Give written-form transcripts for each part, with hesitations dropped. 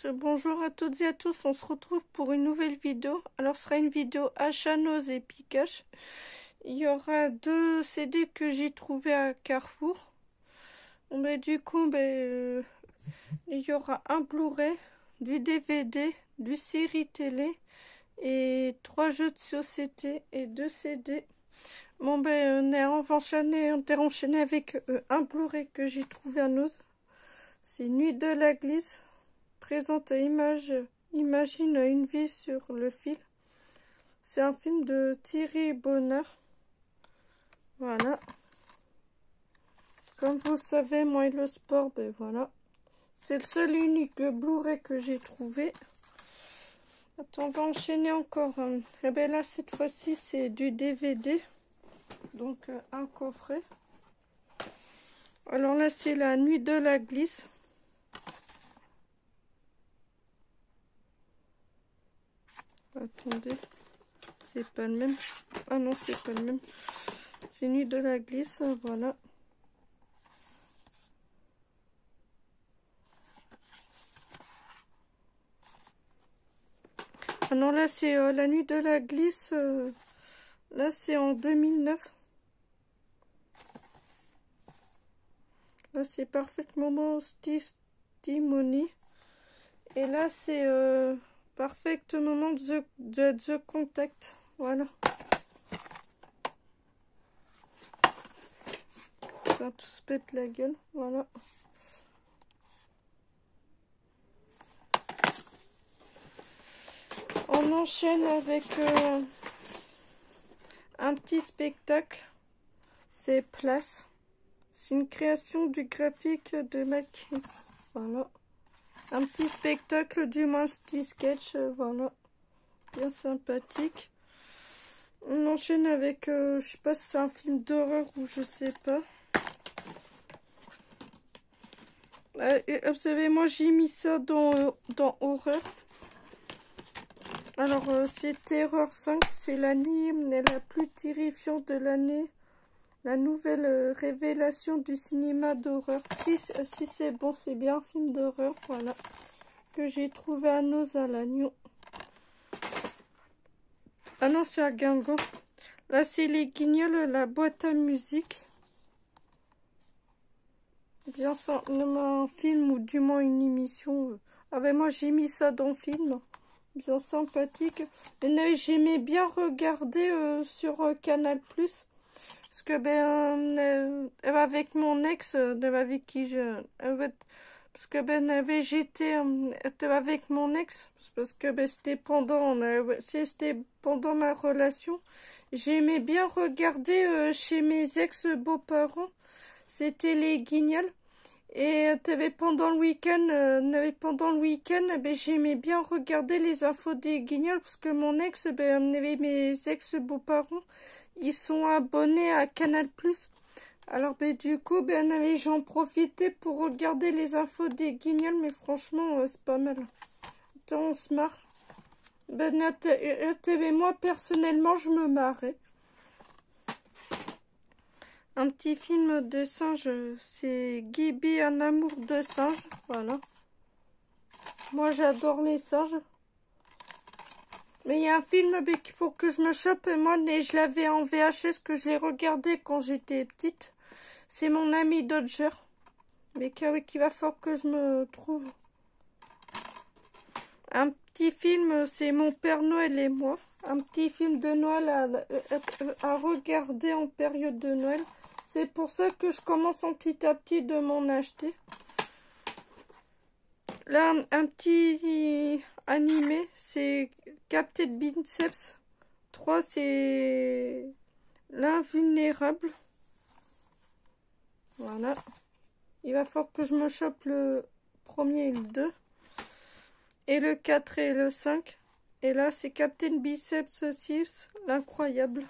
Bonjour à toutes et à tous, on se retrouve pour une nouvelle vidéo. Alors ce sera une vidéo achat Noz et Pikachu. Il y aura 2 CD que j'ai trouvé à Carrefour. Du coup, il y aura un Blu-ray, du DVD, du série télé et 3 jeux de société et 2 CD. On va enchaîner avec un Blu-ray que j'ai trouvé à Noz. C'est Nuit de la glisse. Présente Imagine une vie sur le fil. C'est un film de Thierry Bonheur. Voilà. Comme vous le savez, moi et le sport, voilà. C'est le seul et unique Blu-ray que j'ai trouvé. Attends, on va enchaîner encore. Là, cette fois-ci, c'est du DVD. Donc, un coffret. Alors là, c'est La Nuit de la glisse. Attendez, c'est pas le même. Ah non, c'est pas le même. C'est Nuit de la glisse, voilà. Ah non, là c'est La Nuit de la glisse. Là c'est en 2009. Là c'est Parfaitement Testimony. Et là c'est Perfect Moment The Contact. Voilà. Ça tout se pète la gueule. Voilà. On enchaîne avec un petit spectacle. C'est Place. C'est une création du graphique de Mackin. Voilà. Un petit spectacle, du moins petit sketch, voilà. Bien sympathique. On enchaîne avec, je sais pas si c'est un film d'horreur ou je sais pas. Vous savez, moi j'ai mis ça dans horreur. Alors, c'est Terreur 5, c'est la nuit la plus terrifiante de l'année. La nouvelle révélation du cinéma d'horreur. Si c'est bon, c'est bien un film d'horreur, voilà. Que j'ai trouvé à Noz à Lannion. Ah non, c'est à Guingamp. Là, c'est Les Guignols, la boîte à musique. Bien ça, un film ou du moins une émission. Moi, j'ai mis ça dans le film. Bien sympathique. J'aimais bien regarder sur Canal+. Parce que avec mon ex, avec qui parce que j'étais avec mon ex, parce que c'était pendant ma relation. J'aimais bien regarder chez mes ex-beaux-parents. C'était Les Guignols. Et pendant le week-end, j'aimais bien regarder les infos des Guignols parce que mon ex, mes ex-beaux-parents, ils sont abonnés à Canal+. Alors du coup, j'en profitais pour regarder les infos des Guignols, mais franchement, c'est pas mal. Attends, on se marre. Moi, personnellement, je me marrais. Un petit film de singe, c'est Gibi, un amour de singe, voilà. Moi, j'adore les singes. Mais il y a un film qu'il faut que je me chope, moi, je l'avais en VHS, que je l'ai regardé quand j'étais petite. C'est Mon ami Dodger. Mais qu'il va falloir que je me trouve. Un petit film, c'est Mon Père Noël et moi. Un petit film de Noël à regarder en période de Noël. C'est pour ça que je commence en petit à petit de m'en acheter. Là, un petit animé, c'est Captain Biceps 3, c'est L'Invulnérable. Voilà. Il va falloir que je me chope le premier et le 2. Et le 4 et le 5. Et là, c'est Captain Biceps 6, l'incroyable.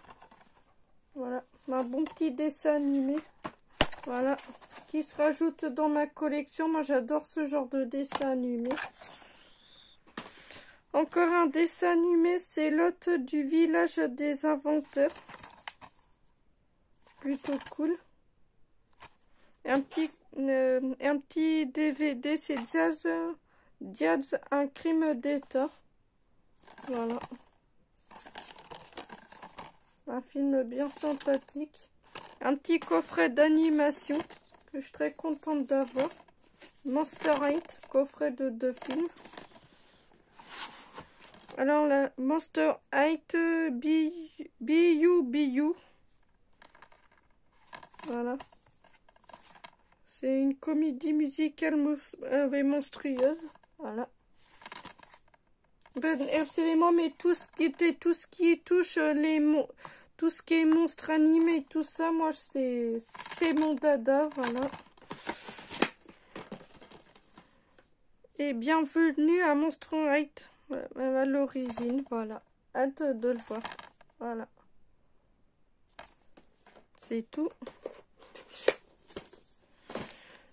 Voilà. Un bon petit dessin animé. Voilà. Qui se rajoute dans ma collection. Moi, j'adore ce genre de dessin animé. Encore un dessin animé, c'est L'hôte du village des inventeurs. Plutôt cool. Et un petit DVD, c'est Diaz, un crime d'État. Voilà. Un film bien sympathique. Un petit coffret d'animation que je suis très contente d'avoir. Monster High, coffret de 2 films. Alors, la Monster High BU. Voilà. C'est une comédie musicale monstrueuse. Voilà. Ben, absolument, mais tout ce qui touche tout ce qui est monstres animés, tout ça, moi, c'est mon dada, voilà. Et bienvenue à Monster High, à l'origine, voilà. Hâte de le voir, voilà. C'est tout.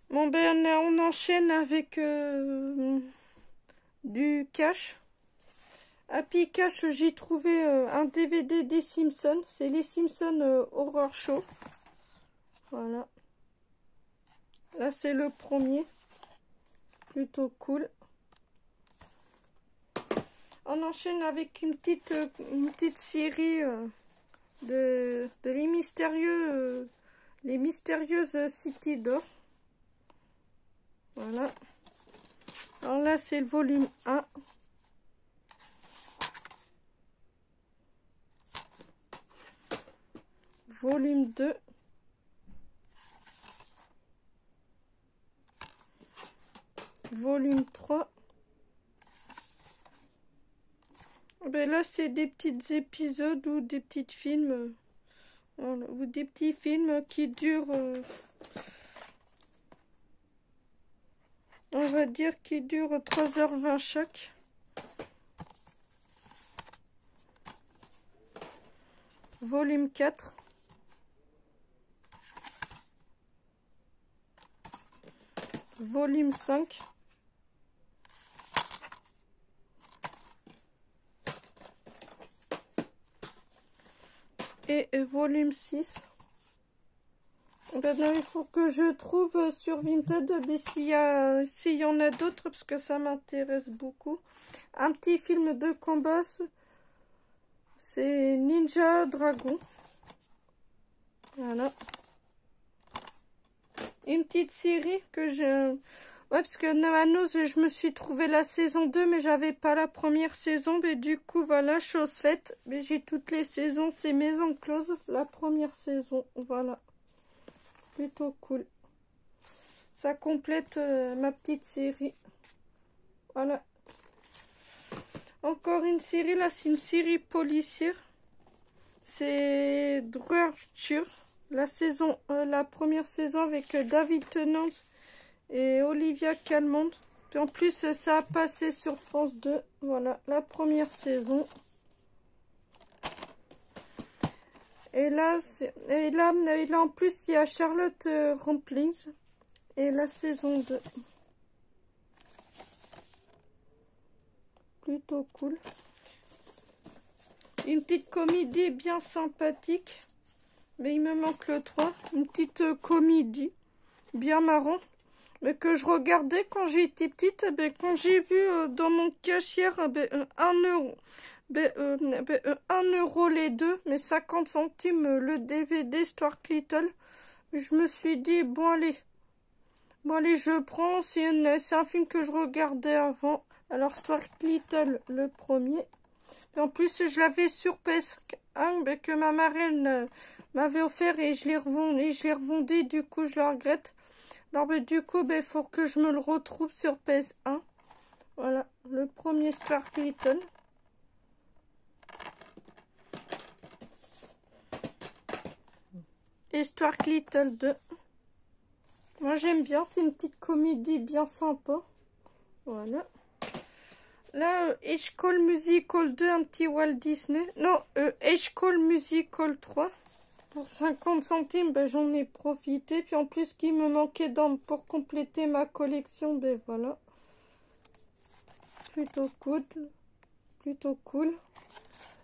Bon, ben, on enchaîne avec du cash. Happy Cash, j'ai trouvé un DVD des Simpsons. C'est les Simpsons Horror Show. Voilà. Là, c'est le premier. Plutôt cool. On enchaîne avec une petite série de les mystérieuses City d'Or. Voilà. Alors là, c'est le volume 1. Volume 2. Volume 3. Ben là, c'est des petits épisodes ou des petits films. Ou des petits films qui durent... on va dire qu'ils durent 3h20 chaque. Volume 4. Volume 5. Et volume 6. Maintenant, il faut que je trouve sur Vinted, mais s'il y en a d'autres, parce que ça m'intéresse beaucoup. Un petit film de combat, c'est Ninja Dragon. Voilà. Une petite série que je... Ouais, parce que Navanos, je me suis trouvé la saison 2, mais j'avais pas la première saison. Mais du coup, voilà, chose faite. Mais j'ai toutes les saisons, c'est Maison Close, la première saison. Voilà. Plutôt cool. Ça complète ma petite série. Voilà. Encore une série, là, c'est une série policière. C'est Drudge. La première saison avec David Tennant et Olivia Colman. En plus, ça a passé sur France 2. Voilà, la première saison. Et là, en plus, il y a Charlotte Rampling. Et la saison 2. Plutôt cool. Une petite comédie bien sympathique. Mais il me manque le 3. Une petite comédie bien marrant. Mais que je regardais quand j'étais petite. Quand j'ai vu dans mon cachère 1 euro. 1 euro les deux. Mais 50 centimes le DVD Stuart Little. Je me suis dit, bon allez, je prends. C'est un film que je regardais avant. Alors Stuart Little, le premier. Et en plus, je l'avais sur PS1 que ma marraine m'avait offert et je l'ai revendé. Du coup, je le regrette. Alors, du coup, il faut que je me le retrouve sur PS1. Voilà, le premier Stuart Little. Et Stuart Little 2. Moi, j'aime bien. C'est une petite comédie bien sympa. Voilà. Là, High School Musical 2, un petit Walt Disney. Non, High School Musical 3. Pour 50 centimes, j'en ai profité. Puis en plus, qu'il me manquait pour compléter ma collection, voilà. Plutôt cool. Plutôt cool.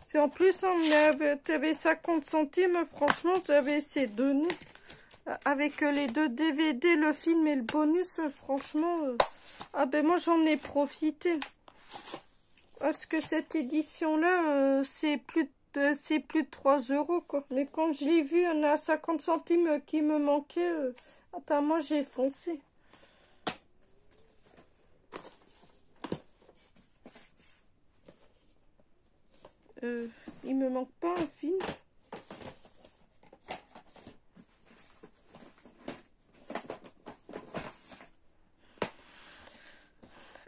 Puis en plus, t'avais 50 centimes. Franchement, t'avais essayé de donner. avec les 2 DVD, le film et le bonus, franchement, ah ben moi j'en ai profité. Parce que cette édition-là, c'est plus de 3 euros, quoi. Mais quand je l'ai vu, il y en a 50 centimes qui me manquaient. Attends, moi j'ai foncé. Il me manque pas un film.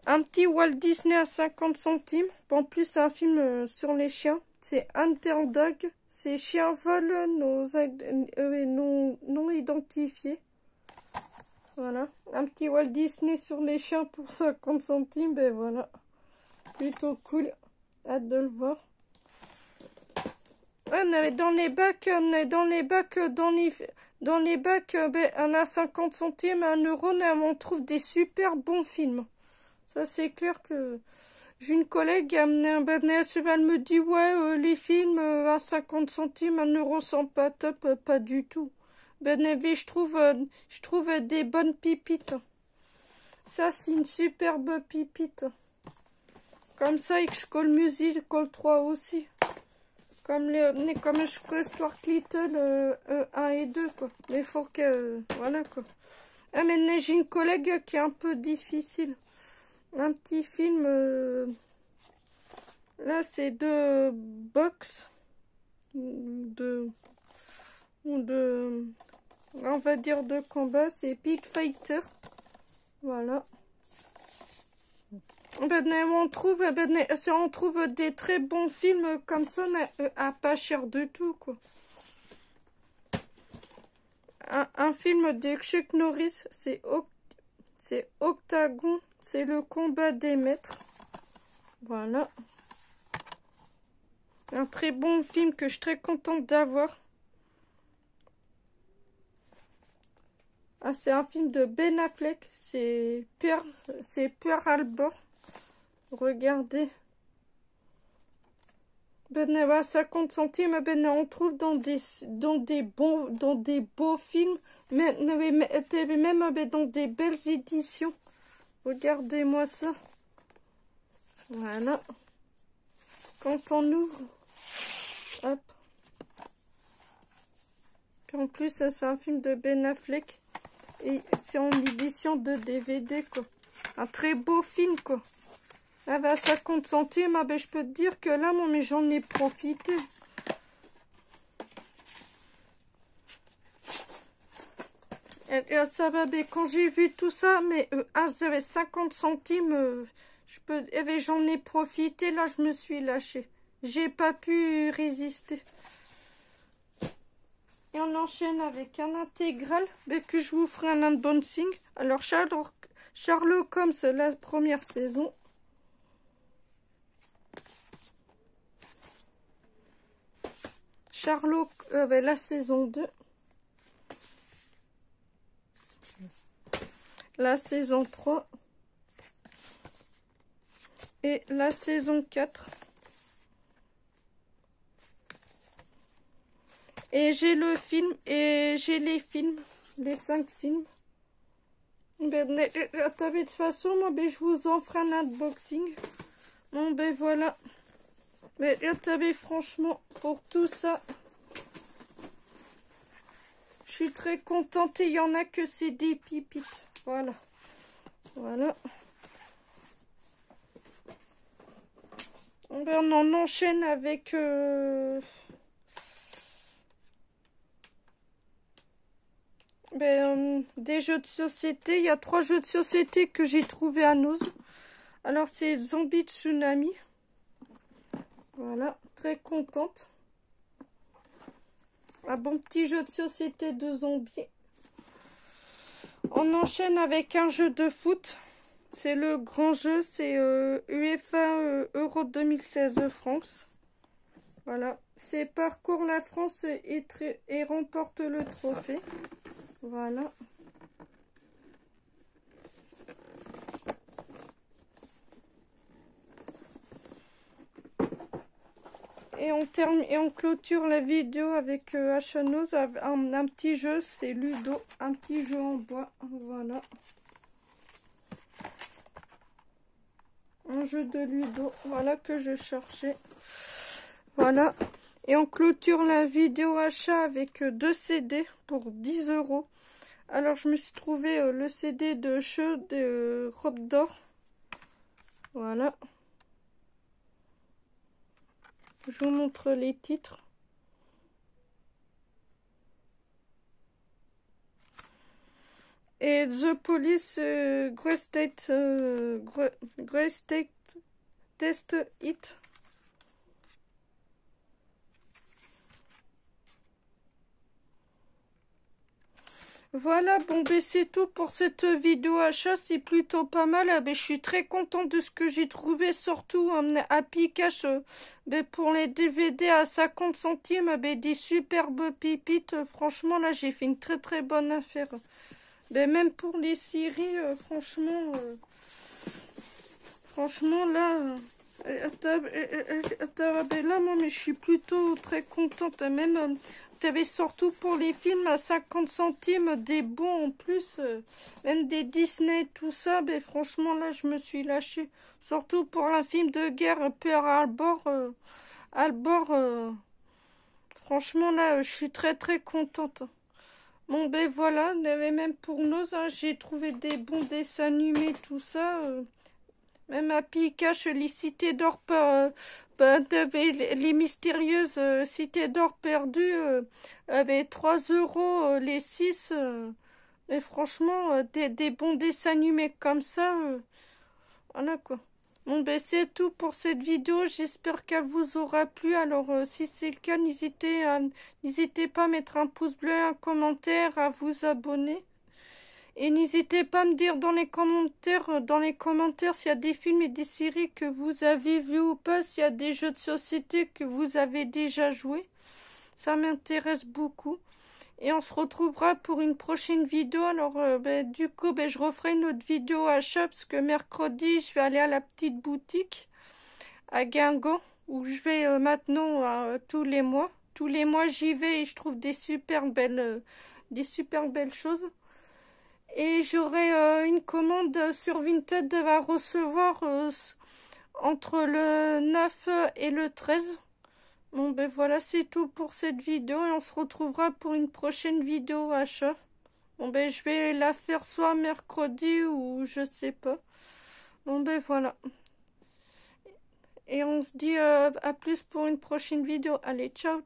Un petit Walt Disney à 50 centimes. En plus, c'est un film sur les chiens. C'est Underdog. Ces chiens volent non identifiés. Voilà. Un petit Walt Disney sur les chiens pour 50 centimes. Ben voilà. Plutôt cool. Hâte de le voir. On est dans les bacs, on a 50 centimes, 1 euro, on trouve des super bons films. Ça, c'est clair que j'ai une collègue qui a amené un business, elle me dit, ouais, les films à 50 centimes, 1 euro sont pas top, pas du tout. Je trouve des bonnes pipites. Ça, c'est une superbe pipite. Comme ça, X-Call Musical 3 aussi. Comme Stuart Little 1 et 2, quoi. Mais faut que... voilà, quoi. Ah, mais j'ai une collègue qui est un peu difficile. Un petit film... là, c'est de boxe. On va dire de combat. C'est Pig Fighter. Voilà. On trouve des très bons films comme ça à pas cher du tout, quoi. Un film de Chuck Norris, c'est Octagon, c'est le combat des maîtres. Voilà. Un très bon film que je suis très contente d'avoir. Ah, c'est un film de Ben Affleck, c'est Pearl Harbor. Regardez. À 50 centimes, on trouve dans des beaux films, même dans des belles éditions. Regardez-moi ça. Voilà. Quand on ouvre, hop. Puis en plus, ça c'est un film de Ben Affleck. Et c'est en édition de DVD, quoi. Un très beau film, quoi. Ah bah, 50 centimes, ah ben, je peux te dire que là, moi, mais j'en ai profité. Et ça va, ben, quand j'ai vu tout ça, mais j'avais 50 centimes, j'en ai profité, là, je me suis lâchée. J'ai pas pu résister. Et on enchaîne avec un intégral, ben, que je vous ferai un unboxing. Alors, Sherlock Holmes, la première saison. Sherlock, la saison 2. La saison 3. Et la saison 4. Et j'ai le film, et j'ai les films, les 5 films. De toute façon, moi, ben, je vous en ferai un unboxing. Bon, ben voilà. Mais franchement, pour tout ça, je suis très contente. Il y en a que c'est des pipites. Voilà. Voilà. Ben, on en enchaîne avec... des jeux de société. Il y a 3 jeux de société que j'ai trouvé à Noz. Alors, c'est Zombie Tsunami. Voilà, très contente. Un bon petit jeu de société de zombies. On enchaîne avec un jeu de foot. C'est le grand jeu, c'est UEFA Euro 2016 France. Voilà, c'est parcours la France et remporte le trophée. Voilà. Et on termine et on clôture la vidéo avec Achanos, un petit jeu, c'est Ludo, un petit jeu en bois, voilà. Un jeu de Ludo, voilà que je cherchais. Voilà. Et on clôture la vidéo achat avec 2 CD pour 10 €. Alors je me suis trouvé le CD de Cheux de Robe d'Or. Voilà. Je vous montre les titres. Et The Police Greatest Test It. Voilà, bon ben c'est tout pour cette vidéo achat, c'est plutôt pas mal. Ben, je suis très contente de ce que j'ai trouvé, surtout à Pikash ben, pour les DVD à 50 centimes, ben, des superbes pépites. Franchement là j'ai fait une très bonne affaire. Ben, même pour les séries, franchement là, ben, là moi mais je suis plutôt très contente. Même t'avais surtout pour les films à 50 centimes des bons en plus, même des Disney, tout ça. Ben franchement là je me suis lâchée. Surtout pour un film de guerre, Pearl Harbor, franchement là je suis très contente. Bon ben voilà, même pour nous, hein, j'ai trouvé des bons dessins animés, tout ça. Même à Pikachu, les cités d'or, les mystérieuses cités d'or perdues avaient 3 € les 6. Mais franchement, des bons dessins animés comme ça, voilà quoi. Bon ben c'est tout pour cette vidéo, j'espère qu'elle vous aura plu. Alors si c'est le cas, n'hésitez pas à mettre un pouce bleu, un commentaire, à vous abonner. Et n'hésitez pas à me dire dans les commentaires s'il y a des films et des séries que vous avez vus ou pas, s'il y a des jeux de société que vous avez déjà joués. Ça m'intéresse beaucoup. Et on se retrouvera pour une prochaine vidéo. Alors du coup je referai une autre vidéo achat parce que mercredi je vais aller à la petite boutique à Guingamp où je vais maintenant tous les mois. Tous les mois j'y vais et je trouve des super belles choses. Et j'aurai une commande sur Vinted à recevoir entre le 9 et le 13. Bon ben voilà, c'est tout pour cette vidéo et on se retrouvera pour une prochaine vidéo achat. Bon ben je vais la faire soit mercredi ou je sais pas. Bon ben voilà. Et on se dit à plus pour une prochaine vidéo. Allez, ciao.